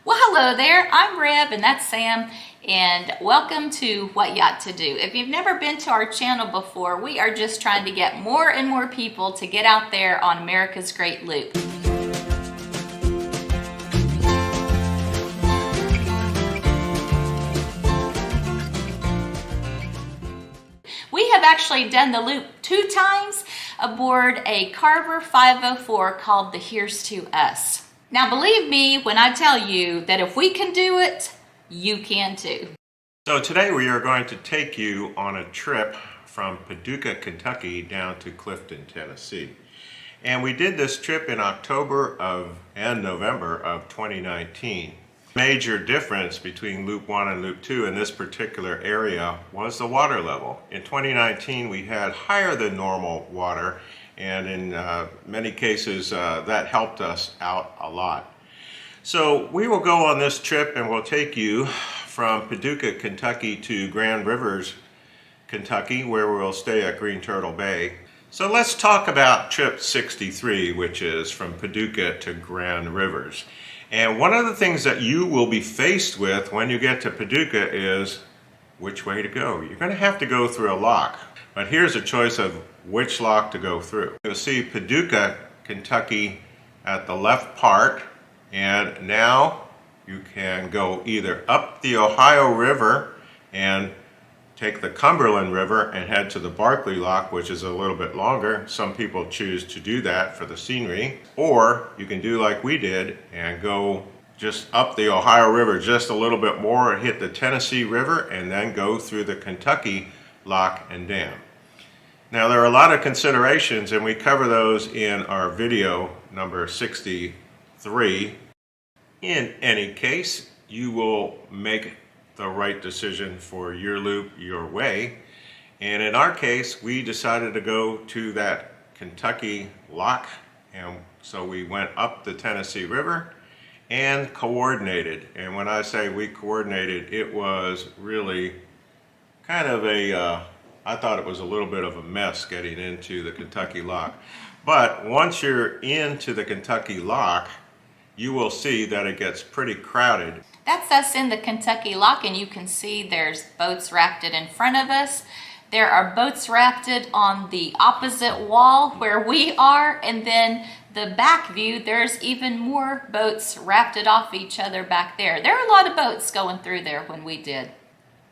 Well, hello there. I'm Rev and that's Sam, and welcome to What Yacht to Do. If you've never been to our channel before, we are just trying to get more and more people to get out there on America's Great Loop. We have actually done the loop 2 times aboard a Carver 504 called the Here's to Us. Now believe me when I tell you that if we can do it, you can too. So today we are going to take you on a trip from Paducah, Kentucky down to Clifton, Tennessee. And we did this trip in October and November of 2019. Major difference between Loop 1 and Loop 2 in this particular area was the water level. In 2019 we had higher than normal water, and in many cases that helped us out a lot. So we will go on this trip and we'll take you from Paducah, Kentucky to Grand Rivers, Kentucky, where we'll stay at Green Turtle Bay. So let's talk about trip 63, which is from Paducah to Grand Rivers. And one of the things that you will be faced with when you get to Paducah is which way to go. You're going to have to go through a lock, but here's a choice of which lock to go through. You'll see Paducah, Kentucky at the left part, and now you can go either up the Ohio River and take the Cumberland River and head to the Barkley Lock, which is a little bit longer. Some people choose to do that for the scenery. Or you can do like we did and go just up the Ohio River just a little bit more and hit the Tennessee River and then go through the Kentucky Lock and Dam. Now there are a lot of considerations and we cover those in our video number 63. In any case, you will make the right decision for your loop, your way. And in our case, we decided to go to that Kentucky lock, and so we went up the Tennessee River and coordinated. And when I say we coordinated, it was really kind of I thought it was a little bit of a mess getting into the Kentucky lock. But once you're into the Kentucky lock, you will see that it gets pretty crowded. That's us in the Kentucky Lock, and you can see there's boats rafted in front of us. There are boats rafted on the opposite wall where we are, and then the back view, there's even more boats rafted off each other back there. There are a lot of boats going through there when we did.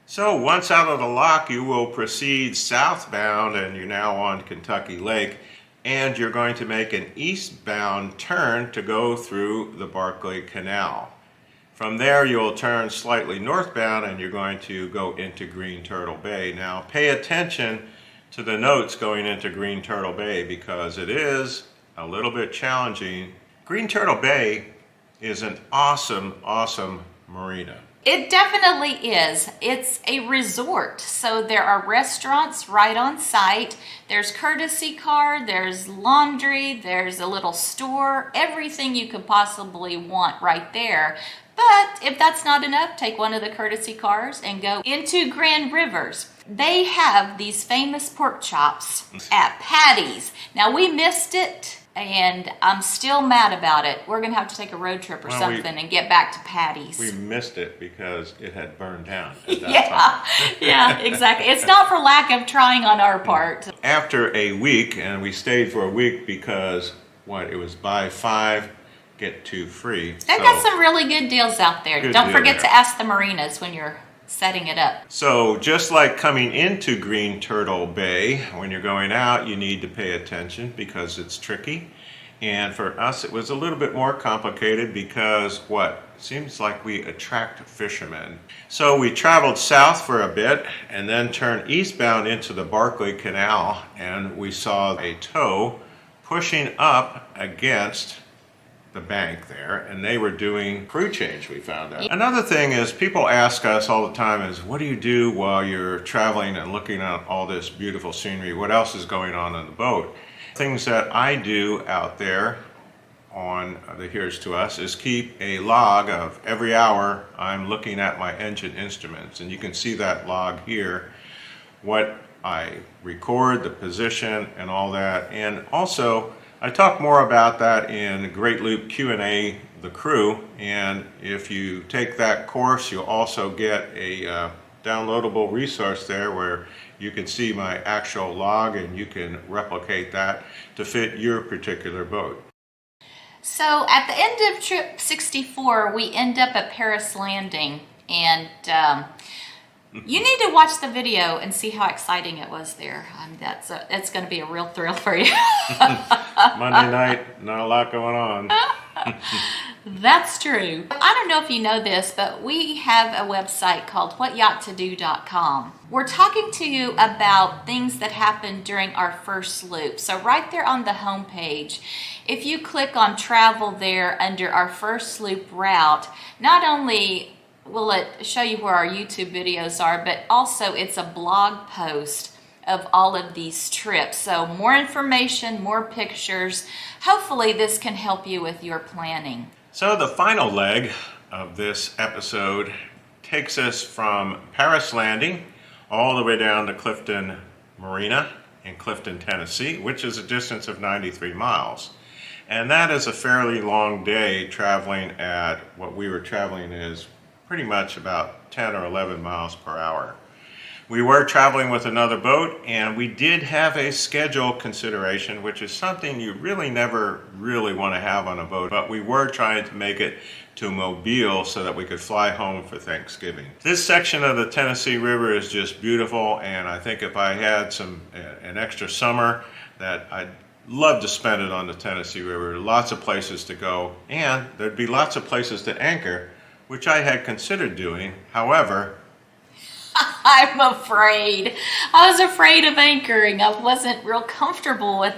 So once out of the lock, you will proceed southbound, and you're now on Kentucky Lake, and you're going to make an eastbound turn to go through the Barkley Canal. From there you'll turn slightly northbound and you're going to go into Green Turtle Bay. Now pay attention to the notes going into Green Turtle Bay because it is a little bit challenging. Green Turtle Bay is an awesome, awesome marina. It definitely is. It's a resort, so there are restaurants right on site. There's courtesy car, there's laundry, there's a little store, everything you could possibly want right there. But if that's not enough, take one of the courtesy cars and go into Grand Rivers. They have these famous pork chops at Patty's. Now we missed it, and I'm still mad about it. We're gonna have to take a road trip or something and get back to Patty's. We missed it because it had burned down at that time. Yeah, exactly. It's not for lack of trying on our part. After a week, and we stayed for a week because it was buy 5, get 2 free. They've got some really good deals out there. Don't forget to ask the marinas when you're setting it up. So just like coming into Green Turtle Bay, when you're going out, you need to pay attention because it's tricky. And for us, it was a little bit more complicated because it seems like we attract fishermen. So we traveled south for a bit and then turned eastbound into the Barkley Canal, and we saw a tow pushing up against the bank there, and they were doing crew change, we found out. Another thing is people ask us all the time is, what do you do while you're traveling and looking at all this beautiful scenery? What else is going on the boat? Things that I do out there on the Here's to Us is keep a log of every hour I'm looking at my engine instruments, and you can see that log here, what I record, the position and all that. And also I talk more about that in Great Loop Q&A the crew. And if you take that course, you'll also get a downloadable resource there where you can see my actual log and you can replicate that to fit your particular boat. So at the end of trip 64, we end up at Paris Landing, and you need to watch the video and see how exciting it was there. That's going to be a real thrill for you. Monday night, not a lot going on. That's true. I don't know if you know this, but we have a website called whatyachttodo.com. We're talking to you about things that happened during our first loop. So right there on the home page, if you click on travel there under our first loop route, not only will it show you where our YouTube videos are, but also it's a blog post of all of these trips. So more information, more pictures. Hopefully this can help you with your planning. So the final leg of this episode takes us from Paris Landing all the way down to Clifton Marina in Clifton, Tennessee, which is a distance of 93 miles. And that is a fairly long day traveling at what we were traveling is pretty much about 10 or 11 miles per hour. We were traveling with another boat, and we did have a schedule consideration, which is something you really never really want to have on a boat, but we were trying to make it to Mobile so that we could fly home for Thanksgiving. This section of the Tennessee River is just beautiful, and I think if I had an extra summer, that I'd love to spend it on the Tennessee River. Lots of places to go, and there'd be lots of places to anchor, which I had considered doing. However, I'm afraid. I was afraid of anchoring. I wasn't real comfortable with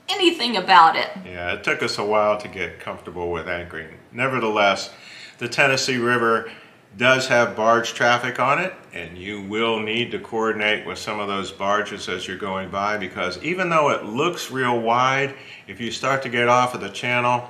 anything about it. Yeah, it took us a while to get comfortable with anchoring. Nevertheless, the Tennessee River does have barge traffic on it, and you will need to coordinate with some of those barges as you're going by, because even though it looks real wide, if you start to get off of the channel,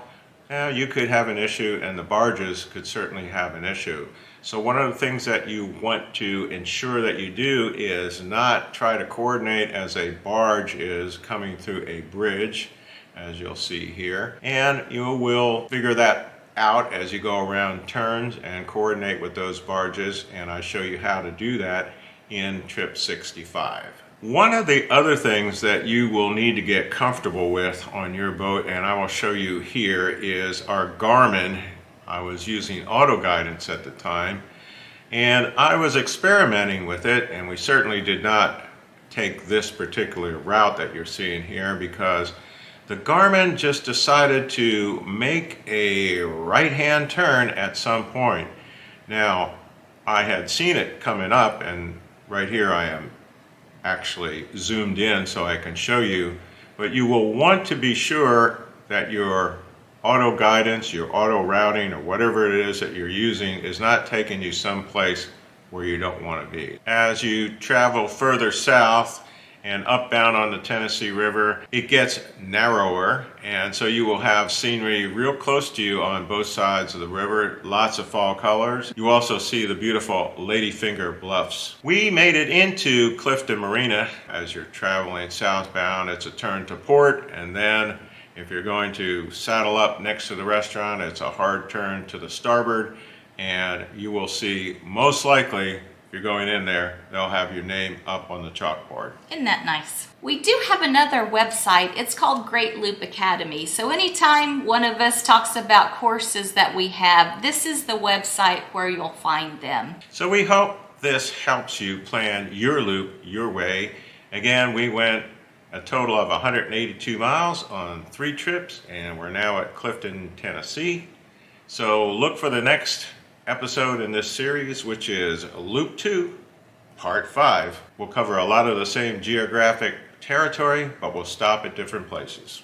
you could have an issue, and the barges could certainly have an issue. So one of the things that you want to ensure that you do is not try to coordinate as a barge is coming through a bridge, as you'll see here. And you will figure that out as you go around turns and coordinate with those barges, and I show you how to do that in trip 65. One of the other things that you will need to get comfortable with on your boat, and I will show you here, is our Garmin. I was using auto guidance at the time, and I was experimenting with it, and we certainly did not take this particular route that you're seeing here because the Garmin just decided to make a right-hand turn at some point. Now, I had seen it coming up, and right here I am actually zoomed in so I can show you, but you will want to be sure that your auto guidance, your auto routing, or whatever it is that you're using is not taking you someplace where you don't want to be. As you travel further south and upbound on the Tennessee River, it gets narrower, and so you will have scenery real close to you on both sides of the river, lots of fall colors. You also see the beautiful Ladyfinger Bluffs. We made it into Clifton Marina. As you're traveling southbound, it's a turn to port, and then if you're going to saddle up next to the restaurant, it's a hard turn to the starboard, and you will see, most likely, if you're going in there, they'll have your name up on the chalkboard. Isn't that nice? We do have another website. It's called Great Loop Academy. So anytime one of us talks about courses that we have, this is the website where you'll find them. So we hope this helps you plan your loop your way. Again, we went a total of 182 miles on 3 trips, and we're now at Clifton, Tennessee. So look for the next episode in this series, which is Loop 2, Part 5. We'll cover a lot of the same geographic territory, but we'll stop at different places.